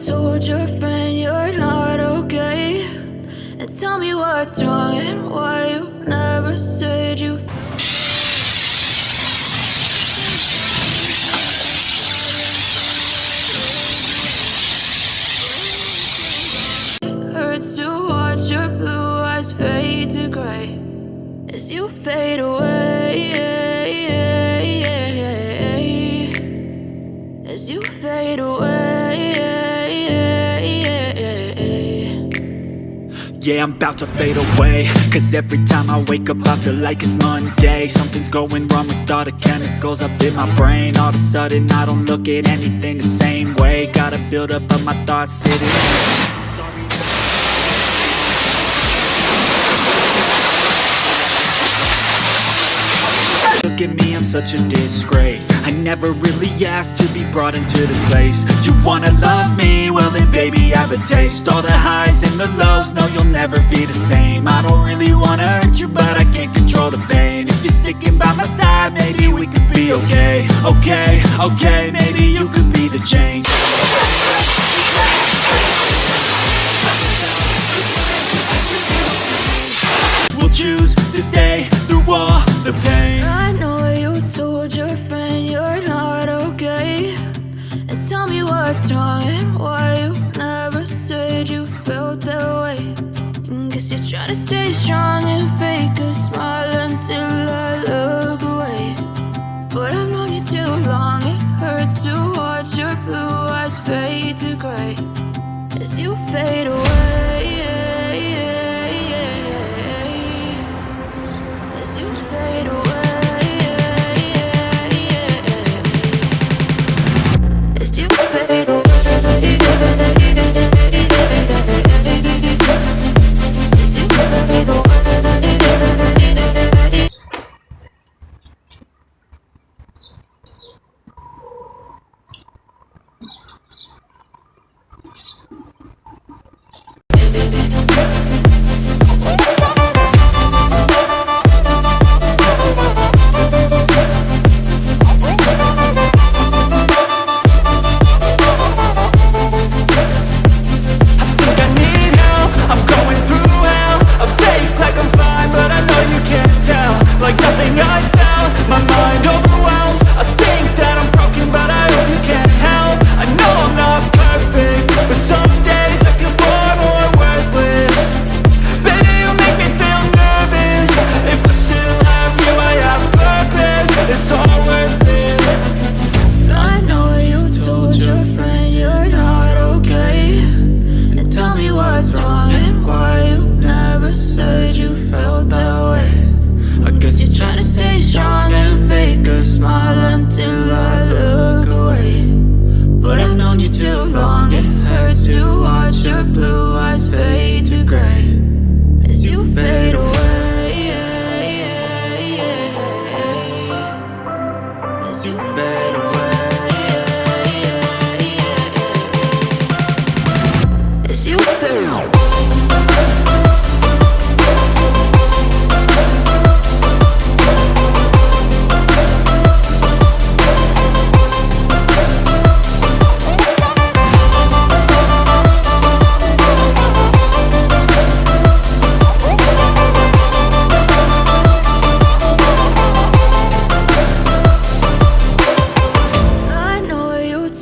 told your friend you're not okay, and tell me what's wrong and why you never said you hurts to watch your blue eyes fade to gray as you fade away, as you fade away. Yeah, I'm about to fade away, cause every time I wake up I feel like it's Monday. Something's going wrong with all the chemicals up in my brain. All of a sudden I don't look at anything the same way. Gotta build up of my thoughts sitting. Look at me, I'm such a disgrace. I never really asked to be brought into this place. You wanna love me? Well then baby have a taste. All the highs and the lows, no you'll never be the same. I don't really wanna hurt you but I can't control the pain. If you're sticking by my side, maybe we could be okay. Okay, maybe you could be the change. We'll choose to stay through all the pain. I know you told your friend you're not okay, and tell me what's wrong and why you never said you felt that way. And guess you're trying to stay strong and fake a smile until I look away. But I've known you too long, it hurts to watch your blue eyes fade to gray as you fade away, as you fade away.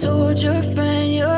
Told your friend you're